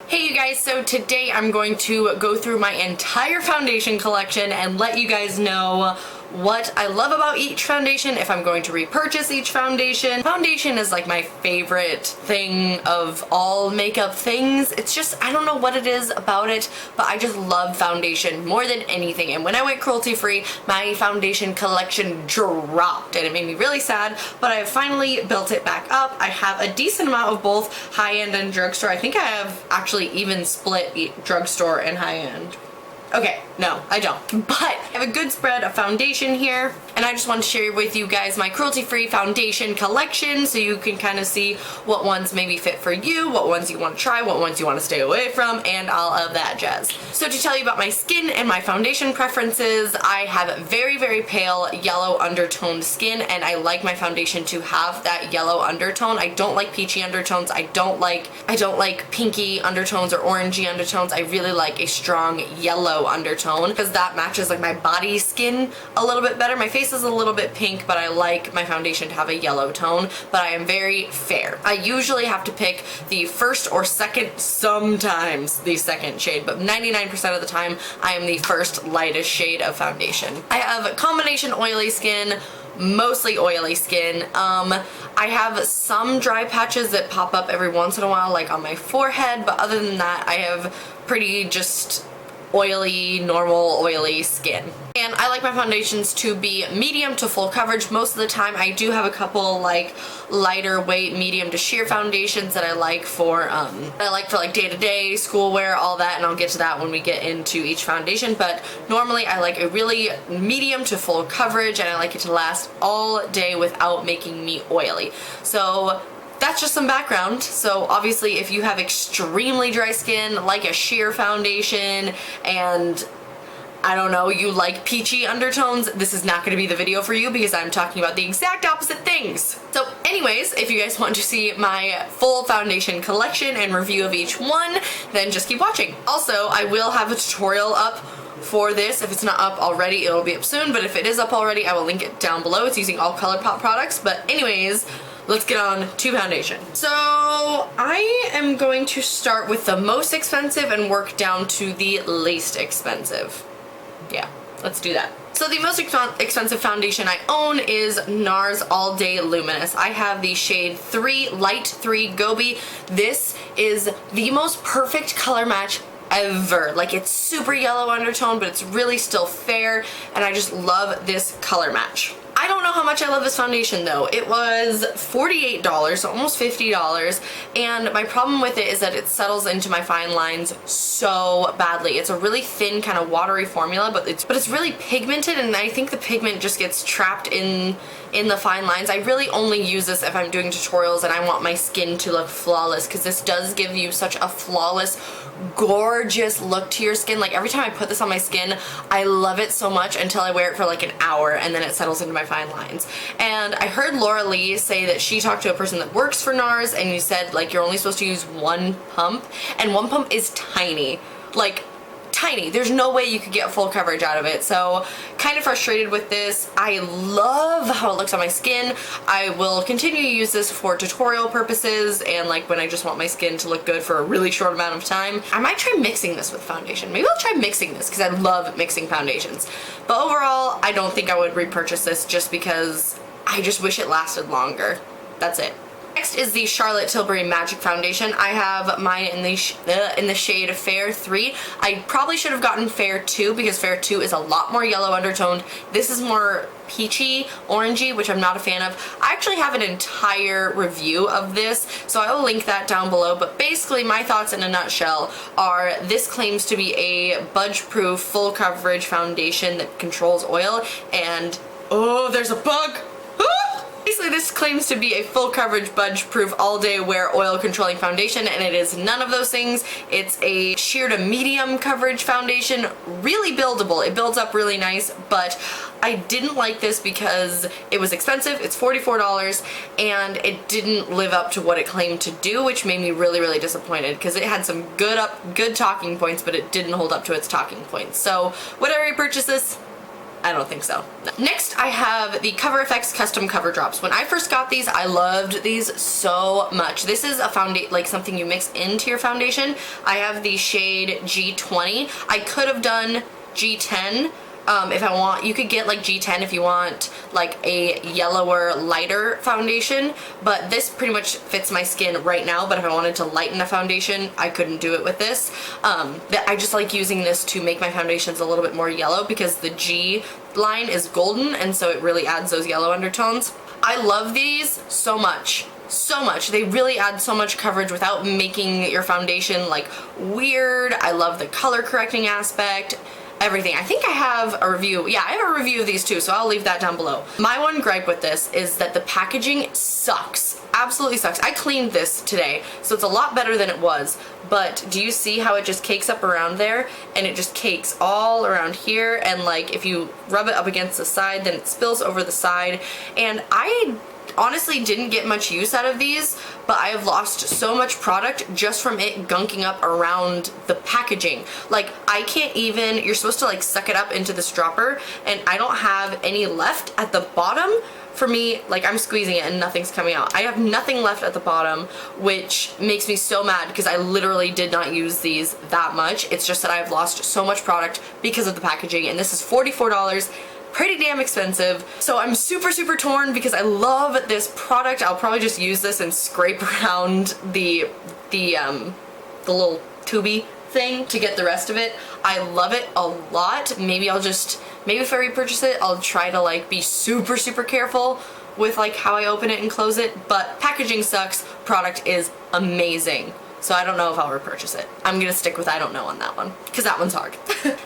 Hey you guys, so today I'm going to go through my entire foundation collection and let you guys know what I love about each foundation, if I'm going to repurchase each foundation. Foundation is like my favorite thing of all makeup things. It's just, I don't know what it is about it, but I just love foundation more than anything. And when I went cruelty free, my foundation collection dropped and it made me really sad, but I've finally built it back up. I have a decent amount of both high-end and drugstore. I think I have actually even split drugstore and high-end. Okay, no, I don't. But I have a good spread of foundation here, and I just want to share with you guys my cruelty-free foundation collection so you can kind of see what ones maybe fit for you, what ones you want to try, what ones you want to stay away from, and all of that jazz. So to tell you about my skin and my foundation preferences, I have very, very pale yellow undertoned skin, and I like my foundation to have that yellow undertone. I don't like peachy undertones. I don't like pinky undertones or orangey undertones. I really like a strong yellow undertone because that matches like my body skin a little bit better. My face is a little bit pink, but I like my foundation to have a yellow tone, but I am very fair. I usually have to pick the first or second, sometimes the second shade, but 99% of the time I am the first lightest shade of foundation. I have a combination oily skin, mostly oily skin. I have some dry patches that pop up every once in a while, like on my forehead, but other than that I have pretty just oily, normal oily skin. And I like my foundations to be medium to full coverage most of the time. I do have a couple like lighter weight medium to sheer foundations that I like for like day-to-day schoolwear, all that, and I'll get to that when we get into each foundation. But normally I like a really medium to full coverage, and I like it to last all day without making me oily. So that's just some background. So obviously if you have extremely dry skin, like a sheer foundation, and I don't know, you like peachy undertones, this is not going to be the video for you because I'm talking about the exact opposite things. So anyways, if you guys want to see my full foundation collection and review of each one, then just keep watching. Also, I will have a tutorial up for this. If it's not up already, it'll be up soon, but if it is up already, I will link it down below. It's using all ColourPop products. But anyways, let's get on to foundation. So I am going to start with the most expensive and work down to the least expensive. Yeah, let's do that. So the most expensive foundation I own is Nars All Day Luminous. I have the shade 3, Light 3 Gobi. This is the most perfect color match ever. Like, it's super yellow undertone, but it's really still fair, and I just love this color match. I don't know how much I love this foundation though. It was $48, so almost $50, and my problem with it is that it settles into my fine lines so badly. It's a really thin kind of watery formula, but it's really pigmented, and I think the pigment just gets trapped in the fine lines. I really only use this if I'm doing tutorials and I want my skin to look flawless, because this does give you such a flawless, gorgeous look to your skin. Like, every time I put this on my skin, I love it so much until I wear it for like an hour and then it settles into my fine lines. And I heard Laura Lee say that she talked to a person that works for Nars, and you said like you're only supposed to use one pump, and one pump is tiny. Like, tiny. There's no way you could get full coverage out of it. So kind of frustrated with this. I love how it looks on my skin. I will continue to use this for tutorial purposes and like when I just want my skin to look good for a really short amount of time. I might try mixing this with foundation. Maybe I'll try mixing this because I love mixing foundations. But overall, I don't think I would repurchase this just because I just wish it lasted longer. That's it. Next is the Charlotte Tilbury Magic Foundation. I have mine in the shade Fair 3. I probably should have gotten Fair 2 because Fair 2 is a lot more yellow undertoned. This is more peachy, orangey, which I'm not a fan of. I actually have an entire review of this, so I will link that down below. But basically, my thoughts in a nutshell are this claims to be a budge-proof, full coverage foundation that controls oil, and oh, there's a bug! Basically, this claims to be a full coverage, budge proof, all day wear oil controlling foundation, and it is none of those things. It's a sheer to medium coverage foundation, really buildable. It builds up really nice, but I didn't like this because it was expensive. It's $44, and it didn't live up to what it claimed to do, which made me really, really disappointed because it had some good talking points, but it didn't hold up to its talking points. So would I repurchase this? I don't think so. No. Next, I have the CoverFX Custom Cover Drops. When I first got these, I loved these so much. This is a foundation, like something you mix into your foundation. I have the shade G20. I could have done G10 if I want. You could get like G10 if you want like a yellower, lighter foundation, but this pretty much fits my skin right now. But if I wanted to lighten the foundation, I couldn't do it with this. I just like using this to make my foundations a little bit more yellow because the G line is golden, and so it really adds those yellow undertones. I love these so much. So much. They really add so much coverage without making your foundation like weird. I love the color correcting aspect. Everything. I think I have a review. Yeah, I have a review of these too, so I'll leave that down below. My one gripe with this is that the packaging sucks. Absolutely sucks. I cleaned this today, so it's a lot better than it was, but do you see how it just cakes up around there? And it just cakes all around here, and like if you rub it up against the side, then it spills over the side. And I honestly didn't get much use out of these, but I have lost so much product just from it gunking up around the packaging. Like I can't even, you're supposed to like suck it up into this dropper, and I don't have any left at the bottom. For me, like I'm squeezing it and nothing's coming out. I have nothing left at the bottom, which makes me so mad because I literally did not use these that much. It's just that I've lost so much product because of the packaging, and this is $44. Pretty damn expensive. So I'm super torn because I love this product. I'll probably just use this and scrape around the little tubey thing to get the rest of it. I love it a lot. Maybe if I repurchase it, I'll try to like be super careful with like how I open it and close it, but packaging sucks. Product is amazing. So I don't know if I'll repurchase it. I'm gonna stick with I don't know on that one, because that one's hard.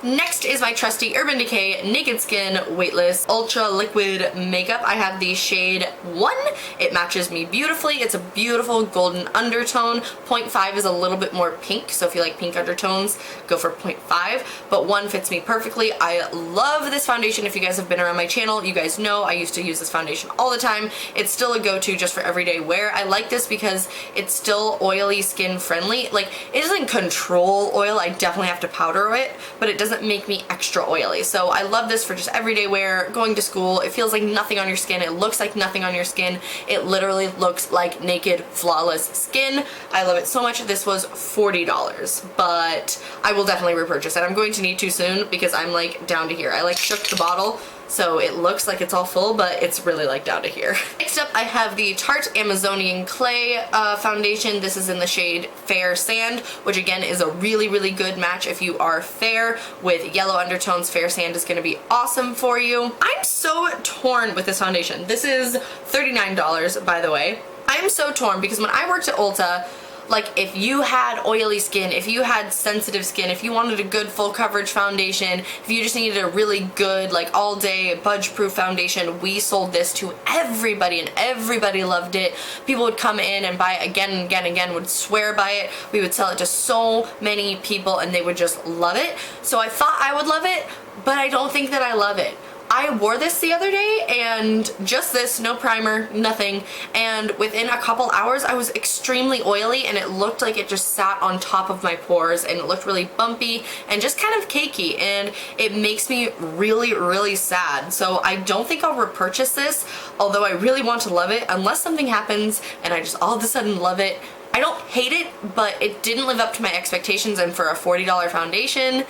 Next is my trusty Urban Decay Naked Skin Weightless Ultra Liquid Makeup. I have the shade 1. It matches me beautifully. It's a beautiful golden undertone. 0.5 is a little bit more pink, so if you like pink undertones, go for 0.5, but 1 fits me perfectly. I love this foundation. If you guys have been around my channel, you guys know I used to use this foundation all the time. It's still a go-to just for everyday wear. I like this because it's still oily skin friendly. Like it doesn't control oil, I definitely have to powder it, but it doesn't make me extra oily. So I love this for just everyday wear, going to school. It feels like nothing on your skin. It looks like nothing on your skin. It literally looks like naked, flawless skin. I love it so much. This was $40, but I will definitely repurchase it. I'm going to need to soon because I'm like down to here. I like shook the bottle, so it looks like it's all full, but it's really like down to here. Next up, I have the Tarte Amazonian Clay foundation. This is in the shade Fair Sand, which again is a really good match if you are fair with yellow undertones. Fair Sand is gonna be awesome for you. I'm so torn with this foundation. This is $39, by the way. I'm so torn because when I worked at Ulta, like if you had oily skin, if you had sensitive skin, if you wanted a good full coverage foundation, if you just needed a really good like all day budge proof foundation, we sold this to everybody and everybody loved it. People would come in and buy it again and again and again, would swear by it. We would sell it to so many people and they would just love it. So I thought I would love it, but I don't think that I love it. I wore this the other day and just this, no primer, nothing, and within a couple hours I was extremely oily and it looked like it just sat on top of my pores and it looked really bumpy and just kind of cakey, and it makes me really sad. So I don't think I'll repurchase this, although I really want to love it, unless something happens and I just all of a sudden love it. I don't hate it, but it didn't live up to my expectations, and for a $40 foundation,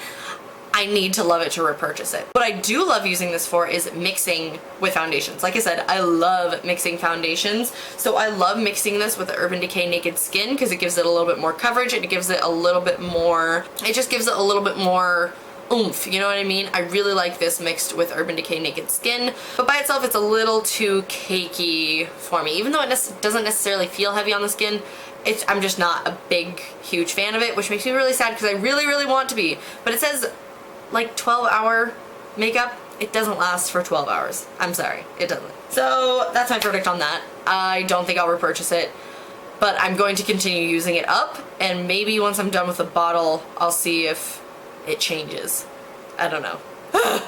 I need to love it to repurchase it. What I do love using this for is mixing with foundations. Like I said, I love mixing foundations. So I love mixing this with the Urban Decay Naked Skin because it gives it a little bit more coverage and it gives it a little bit more, it just gives it a little bit more oomph, you know what I mean? I really like this mixed with Urban Decay Naked Skin, but by itself it's a little too cakey for me. Even though it doesn't necessarily feel heavy on the skin, I'm just not a big, huge fan of it, which makes me really sad because I really want to be. But it says like 12-hour makeup. It doesn't last for 12 hours. I'm sorry, it doesn't. So that's my verdict on that. I don't think I'll repurchase it, but I'm going to continue using it up, and maybe once I'm done with the bottle, I'll see if it changes. I don't know.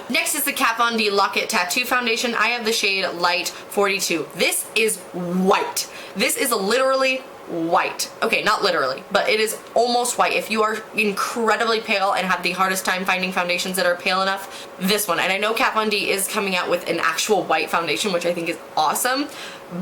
Next is the Kat Von D Lock-It Tattoo Foundation. I have the shade Light 42. This is white. This is literally white. Okay, not literally, but it is almost white. If you are incredibly pale and have the hardest time finding foundations that are pale enough, this one. And I know Kat Von D is coming out with an actual white foundation, which I think is awesome,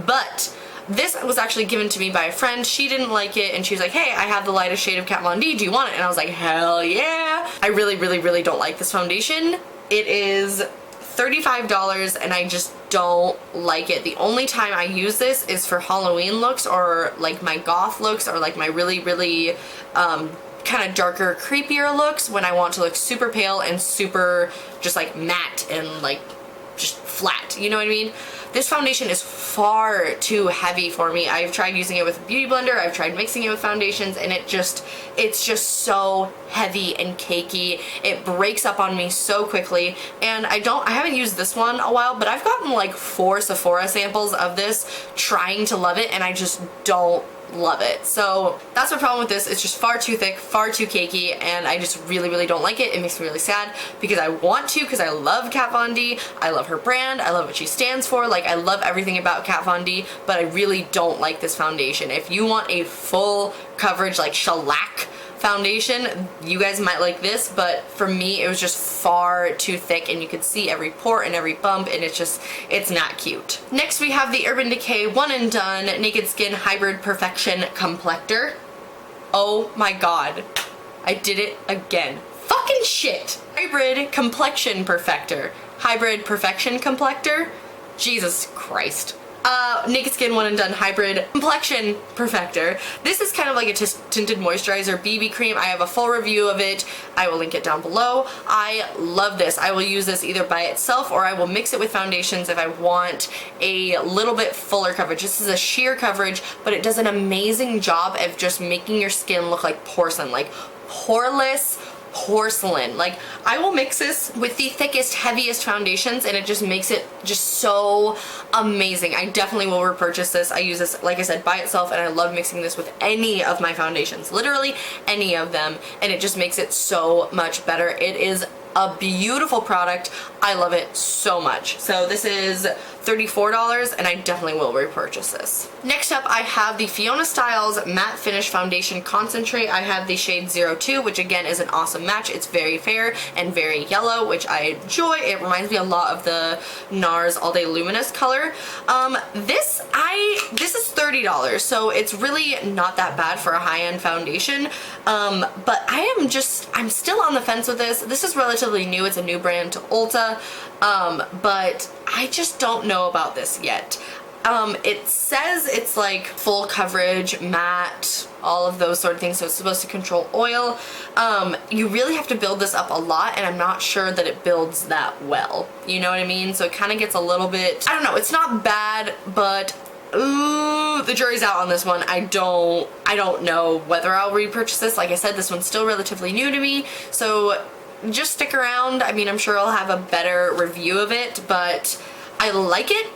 but this was actually given to me by a friend. She didn't like it and she was like, hey, I have the lightest shade of Kat Von D, do you want it? And I was like, hell yeah. I really don't like this foundation. It is $35 and I just don't like it. The only time I use this is for Halloween looks or like my goth looks or like my really kind of darker, creepier looks when I want to look super pale and super just like matte and like just flat, you know what I mean? This foundation is far too heavy for me. I've tried using it with a beauty blender, I've tried mixing it with foundations, and it's just so heavy and cakey. It breaks up on me so quickly, and I haven't used this one a while, but I've gotten like 4 Sephora samples of this trying to love it, and I just don't love it. So that's my problem with this. It's just far too thick, far too cakey, and I just really don't like it. It makes me really sad because I want to, because I love Kat Von D. I love her brand. I love what she stands for. Like, I love everything about Kat Von D, but I really don't like this foundation. If you want a full coverage, like shellac foundation, you guys might like this, but for me it was just far too thick and you could see every pore and every bump, and it's not cute. Next we have the Urban Decay One and Done Naked Skin Hybrid Perfection Complector. Oh my god, I did it again. Fucking shit. Hybrid Complexion Perfector. Hybrid Perfection Complector? Jesus Christ. Naked Skin One and Done Hybrid Complexion Perfector. This is kind of like a tinted moisturizer BB cream. I have a full review of it. I will link it down below. I love this. I will use this either by itself or I will mix it with foundations if I want a little bit fuller coverage. This is a sheer coverage, but it does an amazing job of just making your skin look like porcelain, like poreless porcelain. Like, I will mix this with the thickest, heaviest foundations and it just makes it just so amazing. I definitely will repurchase this. I use this, like I said, by itself, and I love mixing this with any of my foundations, literally any of them, and it just makes it so much better. It is a beautiful product. I love it so much. So this is $34 and I definitely will repurchase this. Next up I have the Fiona Stiles Matte Finish Foundation Concentrate. I have the shade 02, which again is an awesome match. It's very fair and very yellow, which I enjoy. It reminds me a lot of the NARS All Day Luminous color. This is $30, so it's really not that bad for a high-end foundation. But I'm still on the fence with this. This is relatively new. It's a new brand to Ulta. But I just don't know about this yet. It says it's like full coverage, matte, all of those sort of things, so it's supposed to control oil. You really have to build this up a lot, and I'm not sure that it builds that well. You know what I mean? So it kind of gets a little bit, I don't know, it's not bad, but ooh, the jury's out on this one. I don't know whether I'll repurchase this. Like I said, this one's still relatively new to me, so just stick around. I mean, I'm sure I'll have a better review of it, but I like it.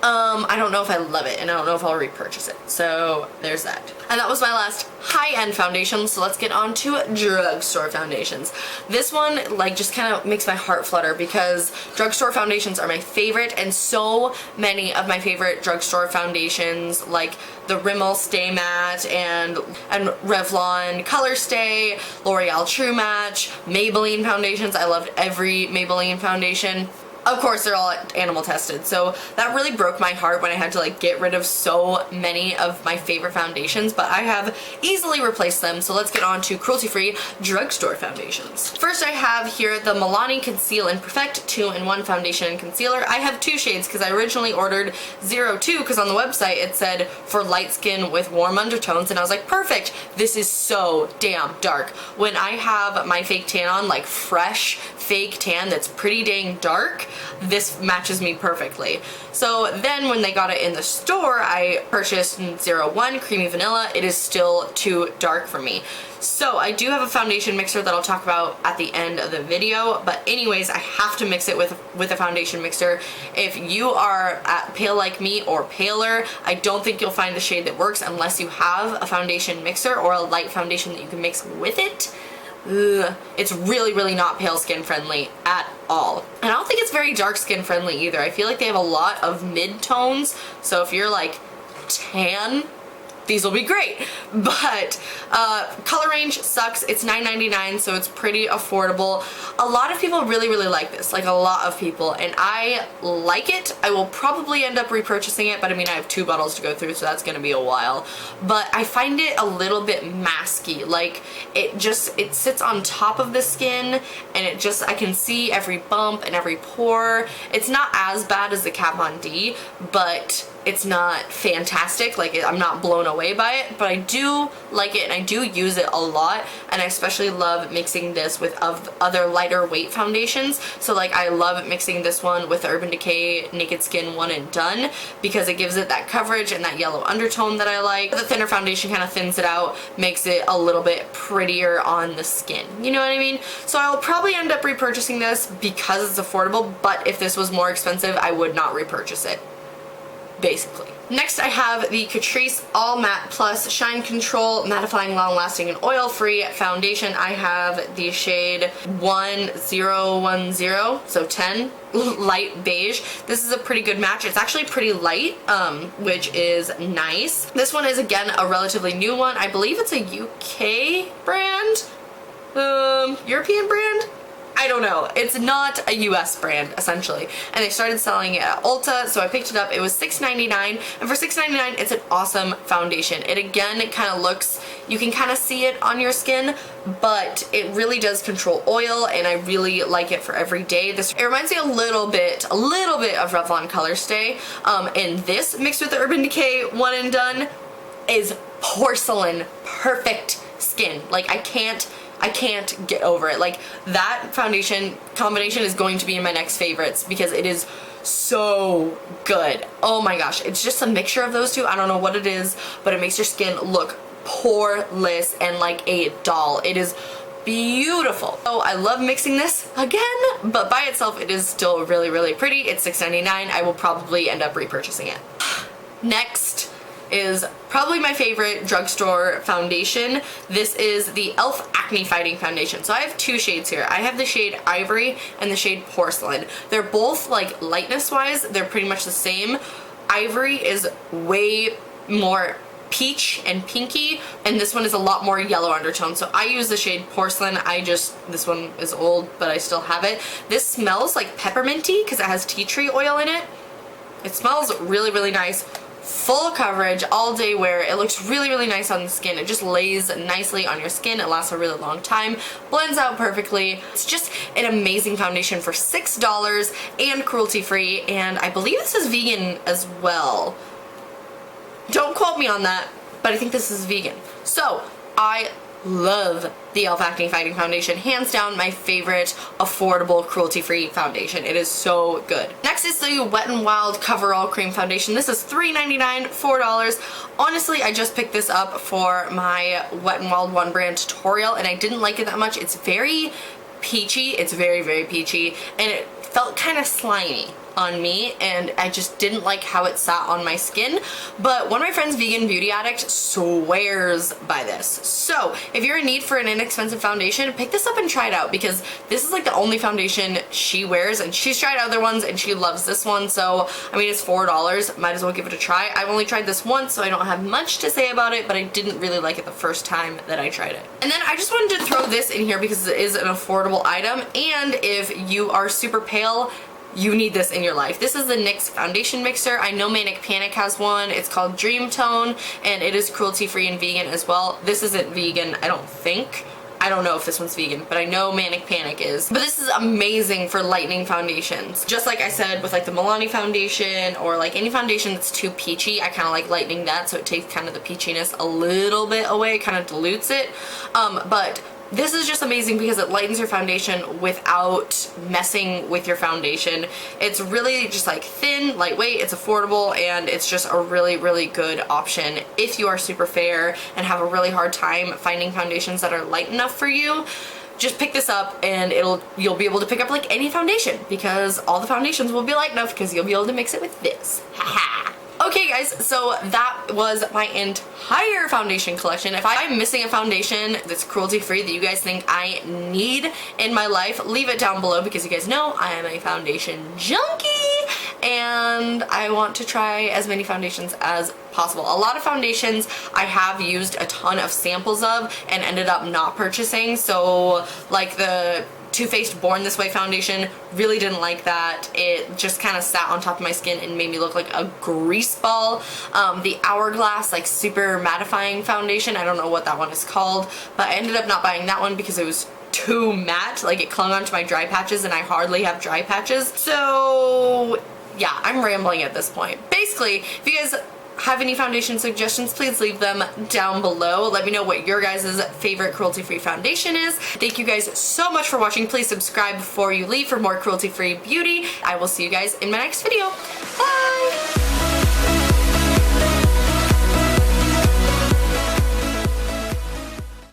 I don't know if I love it, and I don't know if I'll repurchase it. So there's that. And that was my last high-end foundation, so let's get on to drugstore foundations. This one, like, just kind of makes my heart flutter because drugstore foundations are my favorite, and so many of my favorite drugstore foundations, like the Rimmel Stay Matte and Revlon Color Stay, L'Oreal True Match, Maybelline foundations. I loved every Maybelline foundation. Of course, they're all animal tested, so that really broke my heart when I had to like get rid of so many of my favorite foundations, but I have easily replaced them. So let's get on to cruelty-free drugstore foundations. First, I have here the Milani Conceal and Perfect 2-in-1 Foundation and Concealer. I have 2 shades because I originally ordered 02 because on the website it said for light skin with warm undertones, and I was like, perfect, this is so damn dark. When I have my fake tan on, like fresh fake tan that's pretty dang dark, this matches me perfectly. So then when they got it in the store, I purchased 01 Creamy Vanilla. It is still too dark for me. So I do have a foundation mixer that I'll talk about at the end of the video, but anyways, I have to mix it with a foundation mixer. If you are pale like me or paler, I don't think you'll find the shade that works unless you have a foundation mixer or a light foundation that you can mix with it. Ugh. It's really not pale skin friendly at all. And I don't think it's very dark skin friendly either. I feel like they have a lot of mid tones, so if you're like tan, these will be great. But color range sucks. It's $9.99, so it's pretty affordable. A lot of people really like this, like a lot of people, and I like it. I will probably end up repurchasing it, but I mean I have 2 bottles to go through, so that's gonna be a while. But I find it a little bit masky, like it sits on top of the skin, and I can see every bump and every pore. It's not as bad as the Kat Von D, but it's not fantastic. Like, I'm not blown away by it, but I do like it and I do use it a lot, and I especially love mixing this with other lighter weight foundations. So like I love mixing this one with the Urban Decay Naked Skin One and Done because it gives it that coverage and that yellow undertone that I like. The thinner foundation kind of thins it out, makes it a little bit prettier on the skin. You know what I mean? So I'll probably end up repurchasing this because it's affordable, but if this was more expensive, I would not repurchase it, basically. Next, I have the Catrice All Matte Plus Shine Control Mattifying Long Lasting and Oil Free Foundation. I have the shade 1010, so 10, light beige. This is a pretty good match. It's actually pretty light, which is nice. This one is, again, a relatively new one. I believe it's a UK brand, European brand? I don't know. It's not a US brand, essentially. And they started selling it at Ulta, so I picked it up. It was $6.99, and for $6.99, it's an awesome foundation. It, again, it kind of looks, you can kind of see it on your skin, but it really does control oil, and I really like it for every day. It reminds me a little bit of Revlon Color Stay, and this, mixed with the Urban Decay One and Done, is porcelain perfect skin. Like, I can't get over it. Like, that foundation combination is going to be in my next favorites because it is so good. Oh my gosh, it's just a mixture of those two. I don't know what it is, but it makes your skin look poreless and like a doll. It is beautiful. So I love mixing this again, but by itself it is still really pretty. It's $6.99. I will probably end up repurchasing it. Next is probably my favorite drugstore foundation. This is the e.l.f. Acne Fighting Foundation. So I have 2 shades here. I have the shade Ivory and the shade Porcelain. They're both, like, lightness wise, they're pretty much the same. Ivory is way more peach and pinky, and this one is a lot more yellow undertone. So I use the shade Porcelain. This one is old, but I still have it. This smells like pepperminty because it has tea tree oil in it. It smells really nice. Full coverage, all day wear. It looks really nice on the skin. It just lays nicely on your skin. It lasts a really long time, blends out perfectly. It's just an amazing foundation for $6 and cruelty free, and I believe this is vegan as well. Don't quote me on that, but I think this is vegan. So I love the e.l.f. Acne Fighting Foundation. Hands down my favorite affordable cruelty-free foundation. It is so good. Next is the Wet n Wild Coverall Cream Foundation. This is $3.99, $4. Honestly, I just picked this up for my Wet n Wild One Brand tutorial, and I didn't like it that much. It's very peachy. It's very peachy, and it felt kind of slimy on me, and I just didn't like how it sat on my skin. But one of my friends, Vegan Beauty Addict, swears by this. So if you're in need for an inexpensive foundation, pick this up and try it out, because this is like the only foundation she wears, and she's tried other ones and she loves this one. So I mean, it's $4, might as well give it a try. I've only tried this once, so I don't have much to say about it, but I didn't really like it the first time that I tried it. And then I just wanted to throw this in here because it is an affordable item, and if you are super pale, you need this in your life. This is the NYX foundation mixer. I know Manic Panic has one. It's called Dream Tone, and it is cruelty free and vegan as well. This isn't vegan, I don't think. I don't know if this one's vegan, but I know Manic Panic is. But this is amazing for lightening foundations. Just like I said with like the Milani foundation, or like any foundation that's too peachy, I kind of like lightening that, so it takes kind of the peachiness a little bit away, kind of dilutes it. But this is just amazing because it lightens your foundation without messing with your foundation. It's really just like thin, lightweight, it's affordable, and it's just a really good option if you are super fair and have a really hard time finding foundations that are light enough for you. Just pick this up and you'll be able to pick up like any foundation, because all the foundations will be light enough because you'll be able to mix it with this. Haha. Okay guys, so that was my entire foundation collection. If I'm missing a foundation that's cruelty free that you guys think I need in my life, leave it down below, because you guys know I am a foundation junkie and I want to try as many foundations as possible. A lot of foundations I have used a ton of samples of and ended up not purchasing, so like the Too Faced Born This Way foundation, really didn't like that. It just kind of sat on top of my skin and made me look like a grease ball. The Hourglass, like super mattifying foundation, I don't know what that one is called, but I ended up not buying that one because it was too matte. Like it clung onto my dry patches and I hardly have dry patches. So yeah, I'm rambling at this point. Basically, if you guys have any foundation suggestions, please leave them down below. Let me know what your guys' favorite cruelty-free foundation is. Thank you guys so much for watching. Please subscribe before you leave for more cruelty-free beauty. I will see you guys in my next video. Bye!